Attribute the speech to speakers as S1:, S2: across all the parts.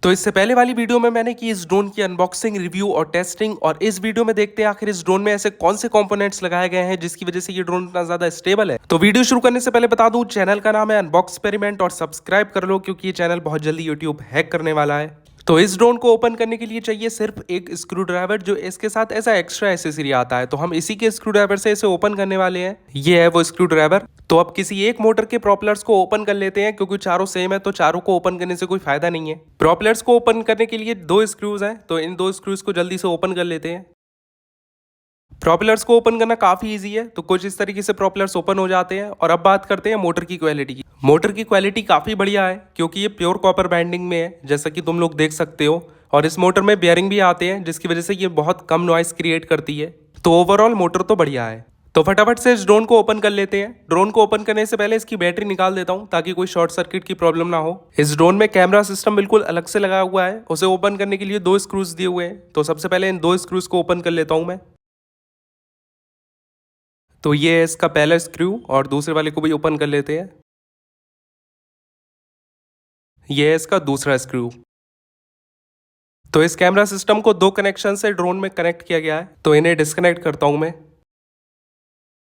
S1: तो इससे पहले वाली वीडियो में मैंने की इस ड्रोन की अनबॉक्सिंग, रिव्यू और टेस्टिंग, और इस वीडियो में देखते हैं आखिर इस ड्रोन में ऐसे कौन से कंपोनेंट्स लगाए गए हैं जिसकी वजह से ये ड्रोन इतना ज्यादा स्टेबल है। तो वीडियो शुरू करने से पहले बता दूं, चैनल का नाम है अनबॉक्स एक्सपेरिमेंट और सब्सक्राइब कर लो क्योंकि ये चैनल बहुत जल्दी यूट्यूब हैक करने वाला है। तो इस ड्रोन को ओपन करने के लिए चाहिए सिर्फ एक स्क्रू ड्राइवर, जो इसके साथ ऐसा एक्स्ट्रा एसेसरी आता है। तो हम इसी के स्क्रू ड्राइवर से इसे ओपन करने वाले हैं। ये है वो स्क्रू ड्राइवर। तो अब किसी एक मोटर के प्रोपेलर्स को ओपन कर लेते हैं, क्योंकि चारों सेम है तो चारों को ओपन करने से कोई फायदा नहीं है। प्रोपेलर्स को ओपन करने के लिए दो स्क्रूज हैं, तो इन दो स्क्रूज को जल्दी से ओपन कर लेते हैं। प्रोपेलर्स को ओपन करना काफी इजी है, तो कुछ इस तरीके से प्रोपेलर्स ओपन हो जाते हैं। और अब बात करते हैं मोटर की क्वालिटी की। मोटर की क्वालिटी काफी बढ़िया है, क्योंकि ये प्योर कॉपर बाइंडिंग में है, जैसा कि तुम लोग देख सकते हो। और इस मोटर में बेयरिंग भी आते हैं, जिसकी वजह से ये बहुत कम नॉइस क्रिएट करती है। तो ओवरऑल मोटर तो बढ़िया है। तो फटाफट से इस ड्रोन को ओपन कर लेते हैं। ड्रोन को ओपन करने से पहले इसकी बैटरी निकाल देता हूं, ताकि कोई शॉर्ट सर्किट की प्रॉब्लम ना हो। इस ड्रोन में कैमरा सिस्टम बिल्कुल अलग से लगा हुआ है। उसे ओपन करने के लिए दो स्क्रूज दिए हुए हैं। तो सबसे पहले इन दो स्क्रूज को ओपन कर लेता हूं मैं। तो ये है इसका पहला स्क्रू, और दूसरे वाले को भी ओपन कर लेते हैं। ये है इसका दूसरा स्क्रू। तो इस कैमरा सिस्टम को दो कनेक्शन से ड्रोन में कनेक्ट किया गया है, तो इन्हें डिस्कनेक्ट करता हूं मैं।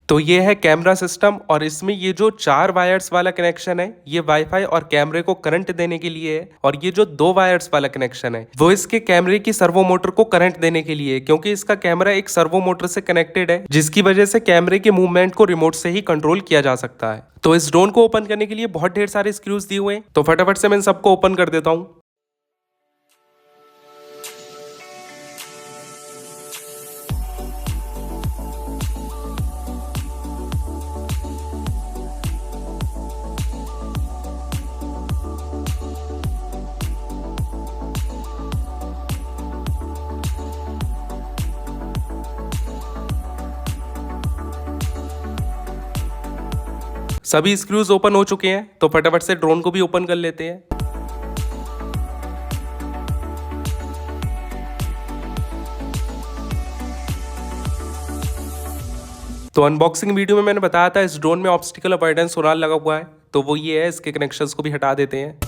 S1: तो ये है कैमरा सिस्टम, और इसमें ये जो 4 वायर्स वाला कनेक्शन है, ये वाईफाई और कैमरे को करंट देने के लिए है। और ये जो 2 वायर्स वाला कनेक्शन है, वो इसके कैमरे की सर्वो मोटर को करंट देने के लिए है, क्योंकि इसका कैमरा एक सर्वो मोटर से कनेक्टेड है, जिसकी वजह से कैमरे के मूवमेंट को रिमोट से ही कंट्रोल किया जा सकता है। तो इस ड्रोन को ओपन करने के लिए बहुत ढेर सारे स्क्रूज दिए हुए हैं, तो फटाफट से मैं इन सबको ओपन कर देता हूँ। सभी स्क्रूज ओपन हो चुके हैं, तो फटाफट से ड्रोन को भी ओपन कर लेते हैं। तो अनबॉक्सिंग वीडियो में मैंने बताया था इस ड्रोन में ऑब्स्टिकल अवॉइडेंस सोनार लगा हुआ है, तो वो ये है। इसके कनेक्शंस को भी हटा देते हैं।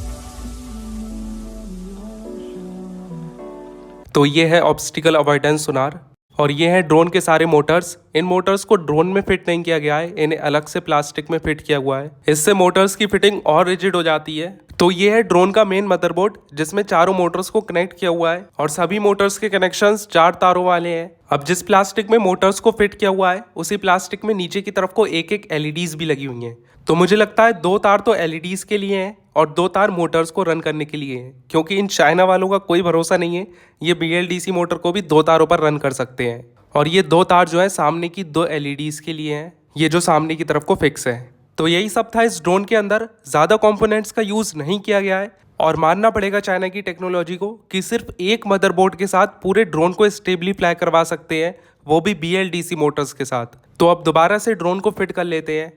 S1: तो ये है ऑब्स्टिकल अवॉइडेंस सोनार, और ये है ड्रोन के सारे मोटर्स। इन मोटर्स को ड्रोन में फिट नहीं किया गया है, इन्हें अलग से प्लास्टिक में फिट किया हुआ है। इससे मोटर्स की फिटिंग और रिजिड हो जाती है। तो ये है ड्रोन का मेन मदरबोर्ड, जिसमें चारों मोटर्स को कनेक्ट किया हुआ है, और सभी मोटर्स के कनेक्शंस 4 तारों वाले हैं। अब जिस प्लास्टिक में मोटर्स को फिट किया हुआ है, उसी प्लास्टिक में नीचे की तरफ को एक एक एलईडीज भी लगी हुई हैं। तो मुझे लगता है 2 तार तो एलईडीज के लिए हैं और 2 तार मोटर्स को रन करने के लिए हैं, क्योंकि इन चाइना वालों का कोई भरोसा नहीं है। ये बीएलडीसी मोटर को भी 2 तारों पर रन कर सकते हैं। और ये 2 तार जो है सामने की 2 एलईडीज के लिए हैं, ये जो सामने की तरफ को फिक्स है। तो यही सब था इस ड्रोन के अंदर। ज़्यादा कंपोनेंट्स का यूज़ नहीं किया गया है, और मानना पड़ेगा चाइना की टेक्नोलॉजी को कि सिर्फ एक मदरबोर्ड के साथ पूरे ड्रोन को स्टेबली फ्लाई करवा सकते हैं, वो भी बीएलडीसी मोटर्स के साथ। तो अब दोबारा से ड्रोन को फिट कर लेते हैं।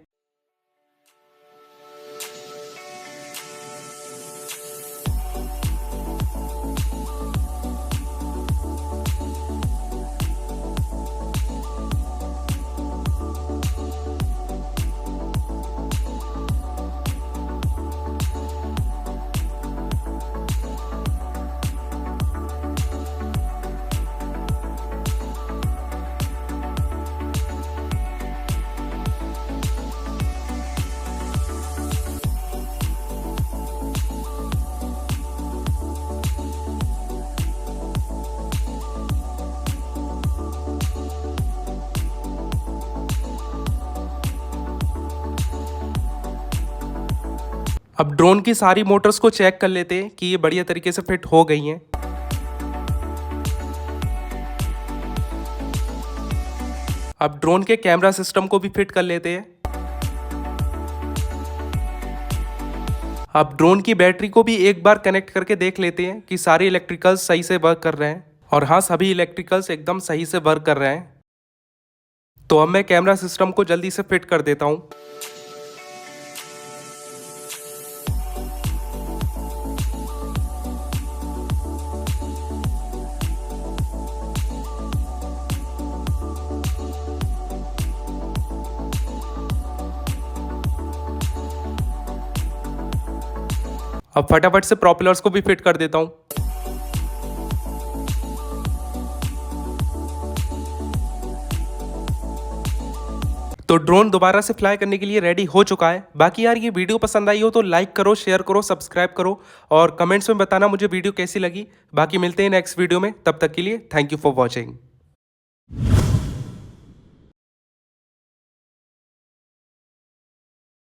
S1: अब ड्रोन की सारी मोटर्स को चेक कर लेते हैं कि ये बढ़िया तरीके से फिट हो गई हैं। अब ड्रोन के कैमरा सिस्टम को भी फिट कर लेते हैं। अब ड्रोन की बैटरी को भी एक बार कनेक्ट करके देख लेते हैं कि सारे इलेक्ट्रिकल्स सही से वर्क कर रहे हैं। और हाँ, सभी इलेक्ट्रिकल्स एकदम सही से वर्क कर रहे हैं। तो अब मैं कैमरा सिस्टम को जल्दी से फिट कर देता हूँ। अब फटाफट से प्रोपेलर्स को भी फिट कर देता हूँ। तो ड्रोन दोबारा से फ्लाई करने के लिए रेडी हो चुका है। बाकी यार ये वीडियो पसंद आई हो तो लाइक करो, शेयर करो, सब्सक्राइब करो और कमेंट्स में बताना मुझे वीडियो कैसी लगी। बाकी मिलते हैं नेक्स्ट वीडियो में, तब तक के लिए थैंक यू फॉर वॉचिंग।